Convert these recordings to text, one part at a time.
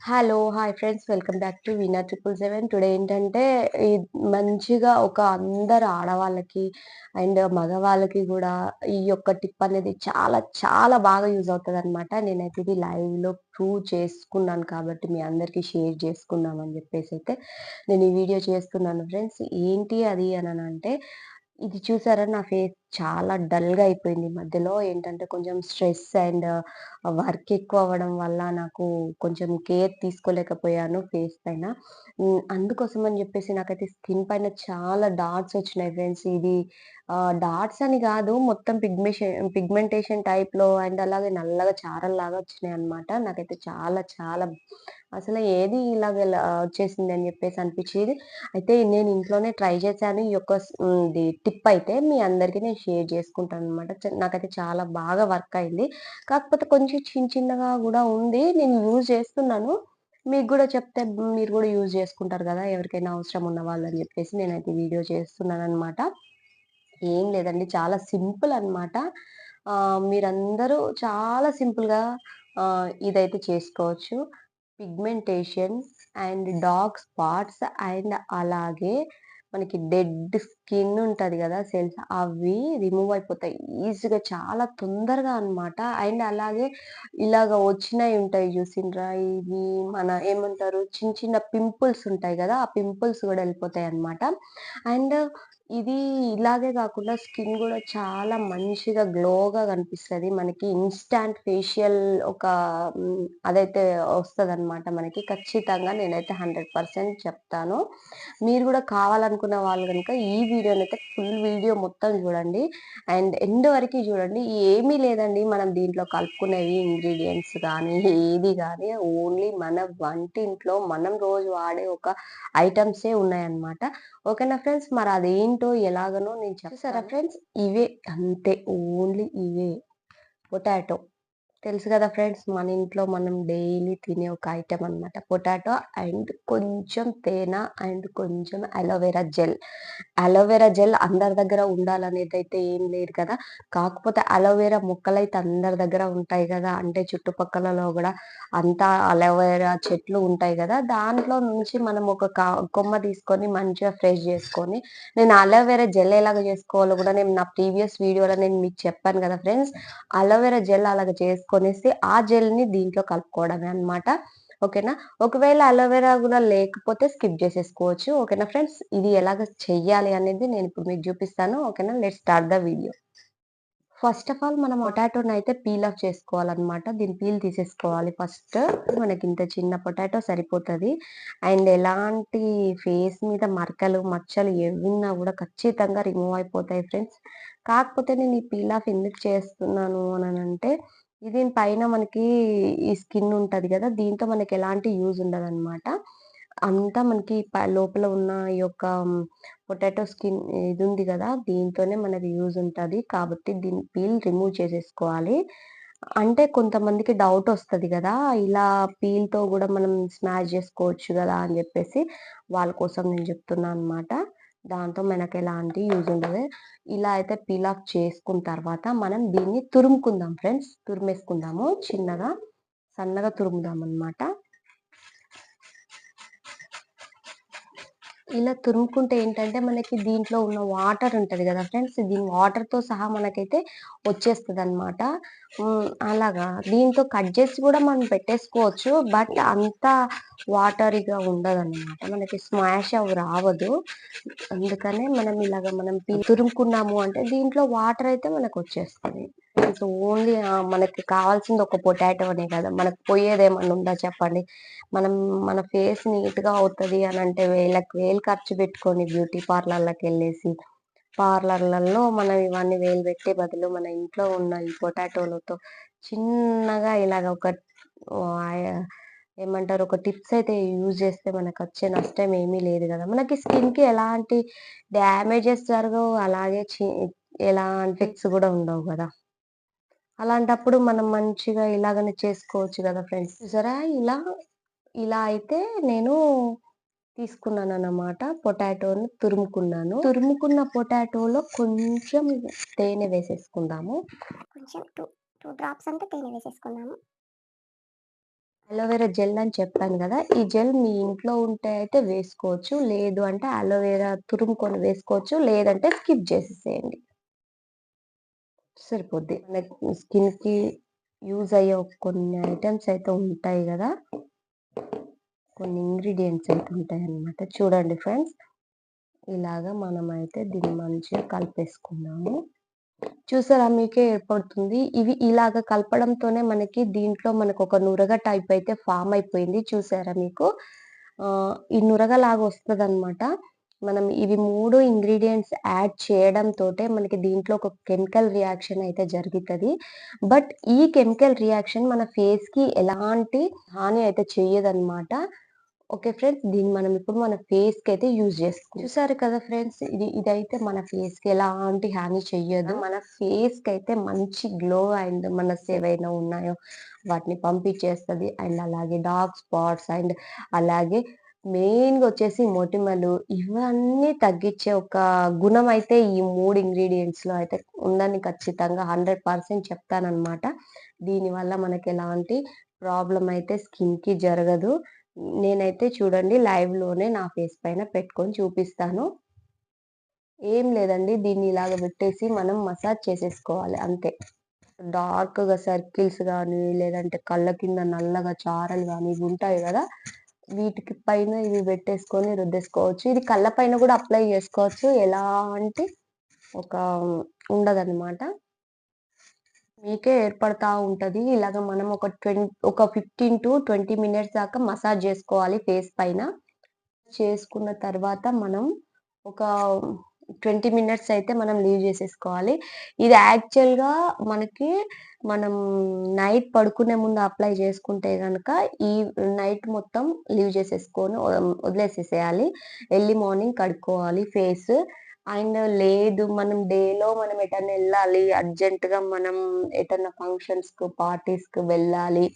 Hello! Hi friends. Welcome back to veena 777. Today ఏంటంటే, ఈ మంచిగా ఒక అందరు ఆడవాళ్ళకి అండ్ మగవాళ్ళకి గూడా ఈ యొక్క టిప్ అనేది చాలా చాలా బాగా యూజ్ అవుతదనమాట. నేనైతే ఇది లైవ్‌లో ప్రూవ్ చేసుకున్నాను కాబట్టి మీ అందరికీ షేర్ చేసుకుందాం అని జెప్పేసైతే నేను ఈ వీడియో చేస్తున్నాను ఫ్రెండ్స్. ఏంటి అది అననంటే, ఇది చూసారా నా ఫేస్ చాలా డల్‌గా అయిపోయింది. మధ్యలో ఏంటంటే కొంచెం స్ట్రెస్ అండ్ వర్క్ ఎక్కువ అవ్వడం వల్ల నాకు కొంచెం కేర్ తీసుకోలేకపోయాను ఫేస్ పైన. అందుకోసం అని జెప్పేసి నాకైతే స్కిన్ పైన చాలా డాట్స్ వచ్చినాయి ఫ్రెండ్స్. ఇది డాట్స్ అని గాదు, మొత్తం పిగ్మెంటేషన్ టైప్‌లో అండ్ అలాగే నల్లగా చారల్లాగా వచ్చినాయన్నమాట. నాకైతే చాలా చాలా అసలు ఏది ఇలాగ వచ్చేసింది అని జెప్పేసి అనిపిచ్చేది. అయితే నేను ఇంట్లోనే ట్రై చేశాను. ఈ యొక్క ఇది టిప్ అయితే మీ అందరికి నేను షేర్ చేసుకుంటాననమాట. నాకైతే చాలా బాగా వర్క్ అయింది. కాకపోతే కొంచెం చిన్నగా గూడా ఉంది. నేను యూజ్ చేస్తున్నాను. మీకు గూడా చెప్తే మీరు గూడా యూజ్ చేసుకుంటారు గదా! ఎవరికైనా అవసరం ఉన్న వాళ్ళని జెప్పేసి నేనైతే వీడియో చేస్తున్నాననమాట. ఏం లేదండి, చాలా సింపుల్ అనమాట. మీరందరూ చాలా సింపుల్‌గా ఇదైతే చేసుకోవచ్చు. Pigmentation and dark spots and అలాగే మనకి డెడ్ స్కిన్ ఉంటది గదా! సెల్స్ అవి రిమూవ్ అయిపోతాయి. ఈజీగా చాలా తొందరగా అనమాట. అండ్ అలాగే ఇలాగ వచ్చినయి ఉంటాయి జూసిండ్రా? ఇవి మన ఏమంటారు, చిన్న చిన్న పింపుల్స్ ఉంటాయి గదా! ఆ పింపుల్స్ గూడా ఎళ్ళిపోతాయన్నమాట. అండ్ ఇది ఇలాగే గాకుండా స్కిన్ గూడా చాలా మంచిగా గ్లోగా కనిపిస్తది. మనకి ఇన్‌స్టాంట్ ఫేషియల్ ఒక అదైతే వస్తదనమాట మనకి. ఖచ్చితంగా నేనైతే 100% చెప్తాను. మీరు గూడా కావాలనుకున్న వాళ్ళు గనుక ఈ వీడియోనైతే ఫుల్ వీడియో మొత్తం జూడండి. అండ్ ఎండ్ వరకి జూడండి. ఏమీ లేదండి, మనం దీంట్లో కలుపుకునేవి ఇంగ్రీడియెంట్స్ గానీ, ఏది గానీ ఓన్లీ మన వంటింట్లో మనం రోజు వాడే ఒక ఐటెమ్సే ఉన్నాయన్నమాట. ఓకేనా ఫ్రెండ్స్. మరి అదేంటో ఎలాగనో నేను చూసారా ఫ్రెండ్స్, ఇవే అంతే, ఓన్లీ ఇవే. పొటాటో తెలుసు కదా ఫ్రెండ్స్, మన ఇంట్లో మనం డైలీ తినే ఒక ఐటెమ్ అన్నమాట పొటాటో. అండ్ కొంచెం తేనె అండ్ కొంచెం అలోవెరా జెల్. అలోవెరా జెల్ అందరి దగ్గర ఉండాలనేదైతే ఏం లేదు కదా! కాకపోతే అలోవెరా మొక్కలైతే అందరి దగ్గర ఉంటాయి గదా! అంటే చుట్టుపక్కలలో గూడా అంతా అలోవెరా చెట్లు ఉంటాయి గదా! దాంట్లో నుంచి మనం ఒక కొమ్మ తీసుకొని మంచిగా ఫ్రెష్ జేసుకొని, నేను అలోవెరా జెల్ ఎలాగ జేసుకోవాలో గూడా నేను నా ప్రీవియస్ వీడియోలో నేను మీకు చెప్పాను గదా ఫ్రెండ్స్. అలోవెరా జెల్ అలాగ చేసుకొనేసి ఆ జెల్‌ని దీంట్లో కలుపుకోవడమే అన్నమాట. ఓకేనా. ఒకవేళ అలోవెరా గూడా లేకపోతే స్కిప్ జేసేసుకోవచ్చు. ఓకేనా ఫ్రెండ్స్. ఇది ఎలాగ చెయ్యాలి అనేది నేనిప్పుడు మీకు జూపిస్తాను. ఓకేనా. Let's start the video. First of all మనం పొటాటోనయితే పీల్ ఆఫ్ చేసుకోవాలన్నమాట. దీని పీల్ తీసేసుకోవాలి ఫస్ట్. మనకింత చిన్న పొటాటో సరిపోతది. అండ్ ఎలాంటి ఫేస్ మీద మరకలు, మచ్చలు ఏవున్నా గూడా ఖచ్చితంగా రిమూవ్ అయిపోతాయి ఫ్రెండ్స్. కాకపోతే నేను ఈ పీల్ ఆఫ్ ఎందుకు చేస్తున్నాను అననంటే, దీని పైన మనకి ఈ స్కిన్ ఉంటది గదా! దీంతో మనకెలాంటి యూజ్ ఉండదనమాట. అంతా మనకి లోపల ఉన్న ఈ యొక్క పొటాటో స్కిన్ ఇదుంది గదా! దీంతోనే మనకి యూజ్ ఉంటది. కాబట్టి దీన్ని పీల్ రిమూవ్ చేసేసుకోవాలి. అంటే కొంతమందికి డౌటొస్తది గదా! ఇలా పీల్‌తో గూడా మనం స్మాష్ జేసుకోవచ్చు గదా! అని జెప్పేసి వాళ్ళ కోసం నేను జెప్తున్నా అనమాట. దాంతో మనకెలాంటి యూజ్ ఉండదు. ఇలా అయితే పీల్ ఆఫ్ చేసుకున్న తర్వాత మనం దీన్ని తురుముకుందాం ఫ్రెండ్స్. తురిమేసుకుందాము చిన్నగా, సన్నగా తురుముదామనమాట. ఇలా తురుముకుంటే ఏంటంటే, మనకి దీంట్లో ఉన్న వాటర్ ఉంటది గదా ఫ్రెండ్స్! దీని వాటర్‌తో సహా మనకైతే వచ్చేస్తదనమాట. అలాగా దీంతో కట్ జేసి గూడా మనం పెట్టేసుకోవచ్చు. బట్ అంత వాటరీగా ఉండదనమాట. మనకి స్మాష్ రావదు. అందుకనే మనం ఇలాగ మనం తురుముకున్నాము అంటే దీంట్లో వాటర్ అయితే మనకొచ్చేస్తది. సో, ఓన్లీ మనకి కావాల్సింది ఒక పొటాటోనే గదా! మనకు పోయేదేమన్నా ఉందా చెప్పండి? మనం మన ఫేస్ నీట్‌గా అవుతది అనంటే వేలకు వేలు ఖర్చు పెట్టుకొని బ్యూటీ పార్లర్‌లకెళ్ళేసి, పార్లర్‌లలో మనం ఇవన్నీ వేలు పెట్టే బదులు మన ఇంట్లో ఉన్న ఈ పొటాటోలతో చిన్నగా ఇలాగ ఒక ఆహ్, ఏమంటారు, ఒక టిప్స్ అయితే యూజ్ చేస్తే మనకొచ్చే నష్టం ఏమీ లేదు గదా! మనకి స్కిన్‌కి ఎలాంటి డ్యామేజెస్ జరగవు. అలాగే ఎలాంటి ఎఫెక్ట్స్ గూడా ఉండవు గదా! అలాంటప్పుడు మనం మంచిగా ఇలాగనే చేసుకోవచ్చు గదా ఫ్రెండ్స్. చూసారా ఇలా, ఇలా అయితే నేను తీసుకున్నానన్నమాట. పొటాటోని తురుముకున్నాను. తురుముకున్న పొటాటోలో కొంచెం తేనె వేసేసుకుందాము. కొంచెం 2 డ్రాప్స్ అంతా తేనె వేసేసుకున్నాము. అలోవెరా జెల్ అని చెప్పాను గదా! ఈ జెల్ మీ ఇంట్లో ఉంటే అయితే వేసుకోవచ్చు. లేదు అంటే అలోవెరా తురుముకొని వేసుకోవచ్చు. లేదంటే స్కిప్ చేసేసేయండి. సరిపోద్ది. మనకి స్కిన్‌కి యూజ్ అయ్యే కొన్ని ఐటెమ్స్ అయితే ఉంటాయి గదా! కొన్ని ఇంగ్రీడియెంట్స్ అయితే ఉంటాయన్నమాట. చూడండి ఫ్రెండ్స్. ఇలాగా మనమైతే దీన్ని మంచిగా కలిపేసుకున్నాము. చూసారా మీకే ఏర్పడుతుంది. ఇవి ఇలాగ కలపడంతోనే మనకి దీంట్లో మనకొక నురగ టైప్ అయితే ఫార్మ్ అయిపోయింది. చూసారా మీకు? ఈ నురగలాగా వస్తదనమాట. మనం ఇవి 3 ఇంగ్రీడియెంట్స్ యాడ్ చేయడంతోటే మనకి దీంట్లో ఒక కెమికల్ రియాక్షన్ అయితే జరుగుతది. బట్ ఈ కెమికల్ రియాక్షన్ మన ఫేస్‌కి ఎలాంటి హాని అయితే చెయ్యదనమాట. Okay friends. దీన్ని మనం ఇప్పుడు మన ఫేస్‌కైతే యూజ్ చేసుకుందాం. చూసారు కదా ఫ్రెండ్స్. ఇదైతే మన ఫేస్‌కి ఎలాంటి హాని చెయ్యదు. మన ఫేస్‌కైతే మంచి గ్లో అండ్ మనస్ ఏవైనా ఉన్నాయో వాటిని పంపించేస్తది. అండ్ అలాగే డార్క్ స్పాట్స్ అండ్ అలాగే మెయిన్‌గా వచ్చేసి మొటిమలు ఇవన్నీ తగ్గించే ఒక గుణం అయితే ఈ 3 ఇంగ్రీడియెంట్స్‌లో అయితే ఉందని ఖచ్చితంగా 100% చెప్తాననమాట. దీనివల్ల మనకెలాంటి ప్రాబ్లమ్ అయితే స్కిన్‌కి జరగదు. నేనైతే చూడండి లైవ్‌లోనే నా ఫేస్ పైన పెట్టుకొని చూపిస్తాను. ఏం లేదండి. దీన్ని ఇలాగ పెట్టేసి మనం మసాజ్ చేసేసుకోవాలి అంతే. డార్క్‌గా సర్కిల్స్ గానీ, లేదంటే కళ్ళ కింద నల్లగా చారలు గానీ ఇవుంటాయి గదా! వీటికి పైన ఇవి పెట్టేసుకొని రుద్దేసుకోవచ్చు. ఇది కళ్ళ పైన గూడా అప్లై జేసుకోవచ్చు. ఎలాంటి ఒక ఉండదనమాట. మీకే ఏర్పడతా ఉంటది. ఇలాగ మనం ఒక 15-20 మినిట్స్ దాకా మసాజ్ జేసుకోవాలి ఫేస్ పైన. చేసుకున్న తర్వాత మనం ఒక 20 మినిట్స్ అయితే మనం లీవ్ జేసేసుకోవాలి. ఇది యాక్చువల్‌గా మనకి మనం నైట్ పడుకునే ముందు అప్లై జేసుకుంటే గనక ఈ నైట్ మొత్తం లీవ్ జేసేసుకొని వదిలేసేసేయాలి. ఎర్లీ మార్నింగ్ కడుక్కోవాలి ఫేస్. అండ్ లేదు మనం డేలో మనం ఎటన్నా ఎళ్ళాలి, అర్జెంట్‌గా మనం ఎటన్నా ఫంక్షన్స్‌కు, పార్టీస్‌కి వెళ్ళాలి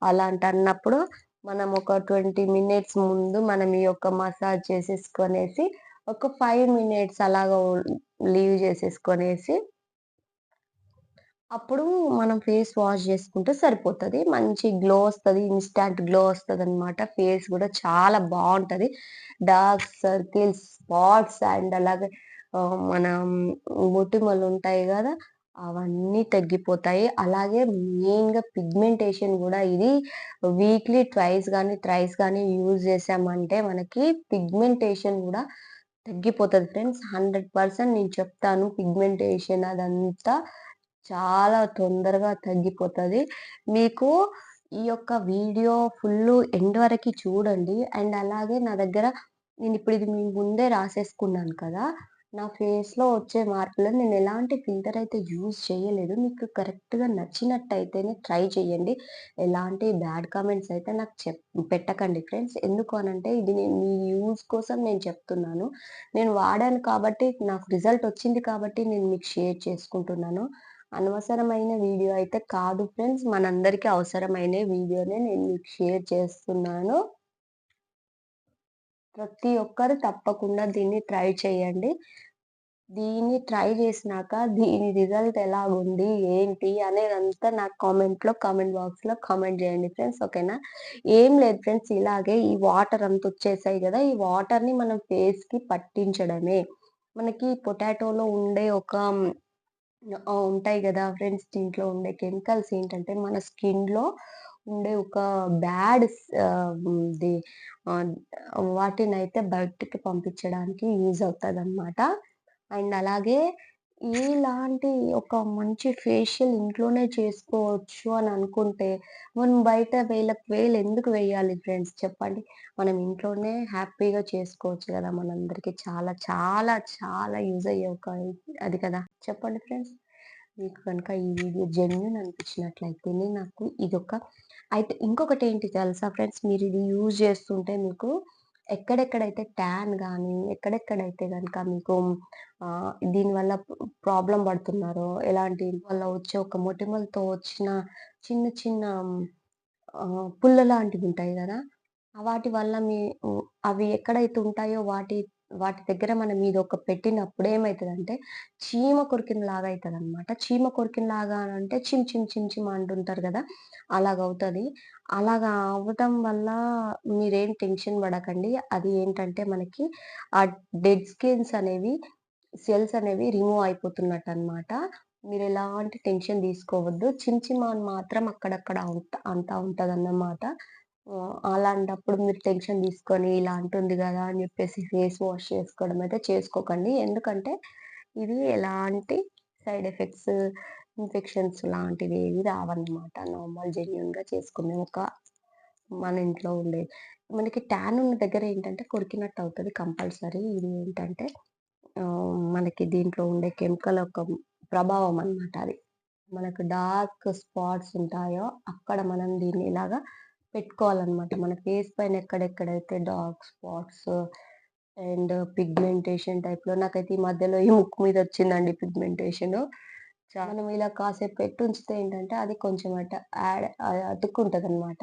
అలాంటన్నప్పుడు మనం ఒక 20 మినిట్స్ ముందు మనం ఈ యొక్క మసాజ్ చేసేసుకొనేసి, ఒక 5 మినిట్స్ అలాగా లీవ్ చేసేసుకొనేసి, అప్పుడు మనం ఫేస్ వాష్ జేసుకుంటే సరిపోతది. మంచి గ్లో ఒస్తది. Instant glow ఒస్తదనమాట. ఫేస్ గూడా చాలా బావుంటది. డార్క్ సర్కిల్స్, స్పాట్స్ అండ్ అలాగే మనం మొటిమలుంటాయి గదా! అవన్నీ తగ్గిపోతాయి. అలాగే మెయిన్‌గా పిగ్మెంటేషన్ గూడా ఇది వీక్లీ ట్వైస్ గానీ, థ్రైస్ గానీ యూజ్ చేశామంటే మనకి పిగ్మెంటేషన్ గూడా తగ్గిపోతది ఫ్రెండ్స్. 100% నేను చెప్తాను. పిగ్మెంటేషన్ అదంతా చాలా తొందరగా తగ్గిపోతది. మీకు ఈ యొక్క వీడియో ఫుల్లు ఎండ్ వరకి చూడండి. అండ్ అలాగే నా దగ్గర నేనిప్పుడు ఇది మీ ముందే రాసేసుకున్నాను కదా! నా ఫేస్‌లో వచ్చే మార్పులను నేనెలాంటి ఫిల్టర్ అయితే యూజ్ చేయలేదు. మీకు కరెక్ట్‌గా నచ్చినట్టయితేనే ట్రై చేయండి. ఎలాంటి బ్యాడ్ కామెంట్స్ అయితే నాకు పెట్టకండి ఫ్రెండ్స్. ఎందుకు అనంటే ఇది నేను మీ యూజ్ కోసం నేను చెప్తున్నాను. నేను వాడాను కాబట్టి నాకు రిజల్ట్ వచ్చింది కాబట్టి నేను మీకు షేర్ చేసుకుంటున్నాను. అనవసరమైన వీడియో అయితే కాదు ఫ్రెండ్స్. మనందరికీ అవసరమైన వీడియోనే నేను మీకు షేర్ చేస్తున్నాను. ప్రతి ఒక్కరు తప్పకుండా దీన్ని ట్రై చేయండి. దీన్ని ట్రై చేసినాక దీని రిజల్ట్ ఎలాగుంది? ఏంటి? అనేదంతా నాకు కామెంట్ బాక్స్‌లో కామెంట్ చేయండి ఫ్రెండ్స్. ఓకేనా? ఏం లేదు ఫ్రెండ్స్ ఇలాగే ఈ వాటర్ అంతొచ్చేసాయి గదా! ఈ వాటర్‌ని మనం ఫేస్‌కి పట్టించడమే. మనకి పొటాటోలో ఉండే ఒక ఉంటాయి గదా! ఫ్రెండ్స్ దీంట్లో ఉండే కెమికల్స్ ఏంటంటే మన స్కిన్‌లో ఉండే ఒక బ్యాడ్ ఇది ఆహ్, వాటినైతే బయటికి పంపించడానికి యూజ్ అవుతదనమాట. అండ్ అలాగే ఇలాంటి ఒక మంచి ఫేషియల్ ఇంట్లోనే చేసుకోవచ్చు అని అనుకుంటే, మనం బయట వేలకు వేలు ఎందుకు వేయాలి ఫ్రెండ్స్ చెప్పండి? మనం ఇంట్లోనే హ్యాపీగా చేసుకోవచ్చు గదా! మనందరికి చాలా చాలా చాలా యూజ్ అయ్యే ఒక అది కదా! చెప్పండి ఫ్రెండ్స్? మీకు గనుక ఈ వీడియో జెన్యూన్ అనిపించినట్లయితేనే నాకు ఇదొక అయితే ఇంకొకటేంటి తెలుసా ఫ్రెండ్స్? మీరిది యూజ్ చేస్తుంటే మీకు ఎక్కడెక్కడైతే ట్యాన్ గానీ, ఎక్కడెక్కడైతే గనక మీకు దీనివల్ల ప్రాబ్లమ్ పడుతున్నారో, ఎలాంటి వల్ల వచ్చే ఒక మొటిమలతో వచ్చిన చిన్న చిన్న పుల్ల లాంటివుంటాయి గదా! వాటి వల్ల అవి ఎక్కడైతే ఉంటాయో వాటి వాటి దగ్గర మనం ఇదొక పెట్టినప్పుడు ఏమైతదంటే, చీమ కొరికినలాగా అయితదనమాట. చీమ కొరికినలాగా అనంటే చిమ్ చిమ్ చిమ్ చిమ్ అంటుంటారు గదా! అలాగవుతది. అలాగా అవ్వటం వల్ల మీరేం టెన్షన్ పడకండి. అది ఏంటంటే మనకి ఆ డెడ్ స్కిన్స్ అనేవి, సెల్స్ అనేవి రిమూవ్ అయిపోతున్నట్టనమాట. మీరెలాంటి టెన్షన్ తీసుకోవద్దు. చిమ్ చిమ్ అని మాత్రం అక్కడక్కడ అంటా ఉంటదన్నమాట. అలాంటప్పుడు మీరు టెన్షన్ తీసుకొని ఇలా అంటుంది గదా! అని జెప్పేసి ఫేస్ వాష్ చేసుకోవడం అయితే చేసుకోకండి. ఎందుకంటే ఇది ఎలాంటి సైడ్ ఎఫెక్ట్స్, ఇన్ఫెక్షన్స్ లాంటివేవి రావన్నమాట. నార్మల్ జెన్యూన్‌గా చేసుకునే ఒక మన ఇంట్లో ఉండేది. మనకి ట్యాన్ ఉన్న దగ్గర ఏంటంటే కొరికినట్టు అవుతది కంపల్సరీ. ఇది ఏంటంటే మనకి దీంట్లో ఉండే కెమికల్ యొక్క ప్రభావం అన్నమాట అది. మనకు డార్క్ స్పాట్స్ ఉంటాయో అక్కడ మనం దీన్ని ఇలాగా పెట్టుకోవాలనమాట. మన ఫేస్ పైన ఎక్కడెక్కడైతే డార్క్ స్పాట్స్ అండ్ పిగ్మెంటేషన్ టైప్‌లో నాకైతే ఈ మధ్యలో ఈ ముక్కు మీద వచ్చిందండి పిగ్మెంటేషను. మనం ఇలా కాసేపు పెట్టి ఉంచితే ఏంటంటే అది కొంచెం అతుక్కుంటదనమాట.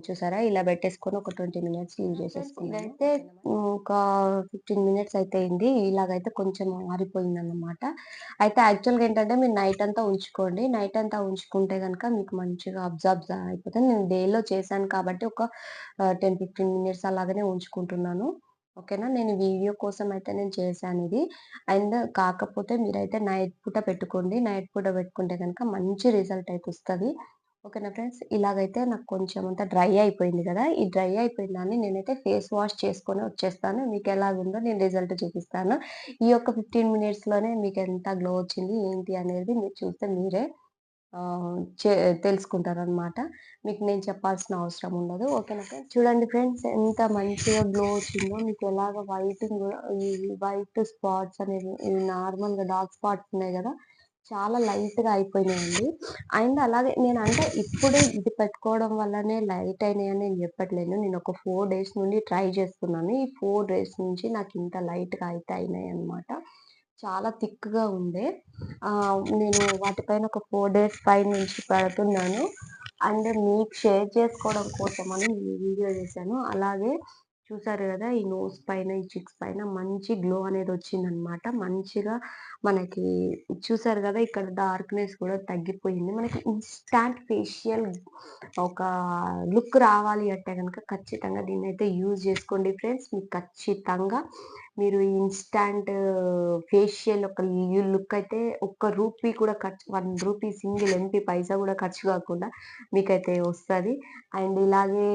చూసారా? ఇలా పెట్టేసుకొని ఒక 20 మినిట్స్ లీవ్ చేసేసుకున్నాను. ఇదైతే ఒక 15 మినిట్స్ అయితే అయింది. ఇలాగైతే కొంచెం ఆరిపోయిందన్నమాట. అయితే యాక్చువల్‌గా ఏంటంటే మీరు నైట్ అంతా ఉంచుకోండి. నైట్ అంతా ఉంచుకుంటే గనక మీకు మంచిగా అబ్జార్బ్ అయిపోతది. నేను డేలో చేశాను కాబట్టి ఒక 10, 15 మినిట్స్ అలాగనే ఉంచుకుంటున్నాను. ఓకేనా? నేను వీడియో కోసం అయితే నేను చేశానిది. అండ్ కాకపోతే మీరైతే నైట్ పూట పెట్టుకోండి. నైట్ పూట పెట్టుకుంటే గనక మంచి రిజల్ట్ అయితే వస్తది. ఓకేనా ఫ్రెండ్స్. ఇలాగైతే నాకు కొంచెం అంతా డ్రై అయిపోయింది గదా! ఈ డ్రై అయిపోయిన దాన్ని నేనైతే ఫేస్ వాష్ చేసుకొని వచ్చేస్తాను. మీకెలాగుందో నేను రిజల్ట్ చూపిస్తాను. ఈ యొక్క 15 మినిట్స్‌లోనే మీకెంత గ్లో వచ్చింది, ఏంటి అనేది మీరు చూస్తే మీరే ఆహ్, చే తెలుసుకుంటారనమాట. మీకు నేను చెప్పాల్సిన అవసరం ఉండదు. ఓకేనా ఫ్రెండ్స్. చూడండి ఫ్రెండ్స్ ఎంత మంచిగా గ్లో వచ్చిందో మీకెలాగ వైటింగ్ ఈ వైట్ స్పాట్స్ అనేవి ఇవి నార్మల్‌గా డార్క్ స్పాట్స్ ఉన్నాయి గదా! చాలా లైట్‌గా అయిపోయినాయండి. అండ్ అలాగే నేనంటే ఇప్పుడే ఇది పెట్టుకోవడం వల్లనే లైట్ అయినాయని నేను చెప్పట్లేను. నేనొక 4 డేస్ నుండి ట్రై చేస్తున్నాను. ఈ 4 డేస్ నుంచి నాకింత లైట్‌గా అయితే అయినాయన్నమాట. చాలా థిక్‌గా ఉండే. నేను వాటిపైన ఒక 4 డేస్ పైనుంచి పెడుతున్నాను. అండ్ మీకు షేర్ చేసుకోవడం కోసమని నేను ఈ వీడియో చేశాను. అలాగే చూసారు గదా! ఈ నోస్ పైన, ఈ చిక్స్ పైన మంచి గ్లో అనేదొచ్చిందనమాట. మంచిగా మనకి చూసారు గదా! ఇక్కడ డార్క్‌నెస్ కూడా తగ్గిపోయింది. మనకి ఇన్‌స్టాంట్ ఫేషియల్ ఒక లుక్ రావాలి అంటే గనక ఖచ్చితంగా దీన్నైతే యూజ్ జేసుకోండి ఫ్రెండ్స్. మీకు ఖచ్చితంగా మీరు ఇన్‌స్టాంట్ ఫేషియల్ ఒక లుక్ అయితే ఒక్క రూపీ కూడా ఖర్చు 1 రూపీ సింగిల్ ఎంపీ పైసా గూడా ఖర్చు గాకుండా మీకైతే వస్తది. అండ్ ఇలాగే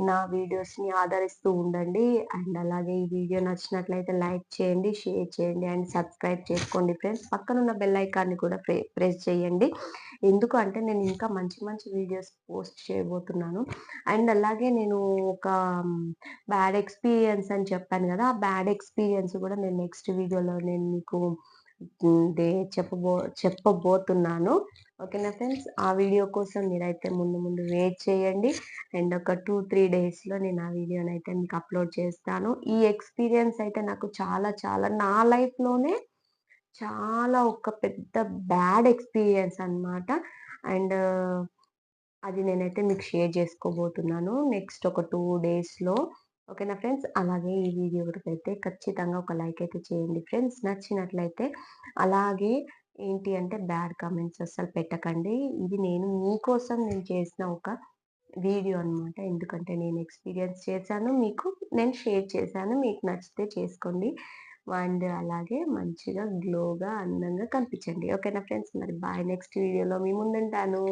నా వీడియోస్‌ని ఆదరిస్తూ ఉండండి. అండ్ అలాగే ఈ వీడియో నచ్చినట్లయితే లైక్ చేయండి, షేర్ చేయండి అండ్ సబ్స్క్రైబ్ చేసుకోండి ఫ్రెండ్స్. పక్కనున్న బెల్ ఐకాన్‌ని కూడా ప్రెస్ చేయండి. ఎందుకు అంటే నేను ఇంకా మంచి మంచి వీడియోస్ పోస్ట్ చేయబోతున్నాను. అండ్ అలాగే నేను ఒక బ్యాడ్ ఎక్స్‌పీరియన్స్ అని చెప్పాను గదా! ఆ బ్యాడ్ ఎక్స్‌పీరియన్స్ గూడా నేను నెక్స్ట్ వీడియోలో నేను మీకు దే చెప్పబోతున్నాను. ఓకేనా ఫ్రెండ్స్. ఆ వీడియో కోసం మీరైతే ముందు ముందు వెయిట్ చేయండి. అండ్ ఒక 2, 3 డేస్‌లో నేను ఆ వీడియోనైతే మీకు అప్‌లోడ్ చేస్తాను. ఈ ఎక్స్‌పీరియన్స్ అయితే నాకు చాలా చాలా నా లైఫ్‌లోనే చాలా ఒక పెద్ద బ్యాడ్ ఎక్స్‌పీరియన్స్ అన్నమాట. అండ్ అది నేనైతే మీకు షేర్ చేసుకోబోతున్నాను. నెక్స్ట్ ఒక 2 డేస్‌లో. ఓకేనా ఫ్రెండ్స్. అలాగే ఈ వీడియో వరకైతే ఖచ్చితంగా ఒక లైక్ అయితే చేయండి ఫ్రెండ్స్. నచ్చినట్లయితే అలాగే ఏంటి అంటే బ్యాడ్ కామెంట్స్ అస్సలు పెట్టకండి. ఇది మీకోసం నేను చేసిన ఒక వీడియో అన్నమాట. ఎందుకంటే నేను ఎక్స్‌పీరియన్స్ చేశాను. మీకు నేను షేర్ చేశాను. మీకు నచ్చితే చేసుకోండి. అండ్ అలాగే మంచిగా గ్లోగా, అందంగా కనిపించండి. ఓకేనా ఫ్రెండ్స్. మరి బాయ్. నెక్స్ట్ వీడియోలో మీ ముందుంటాను.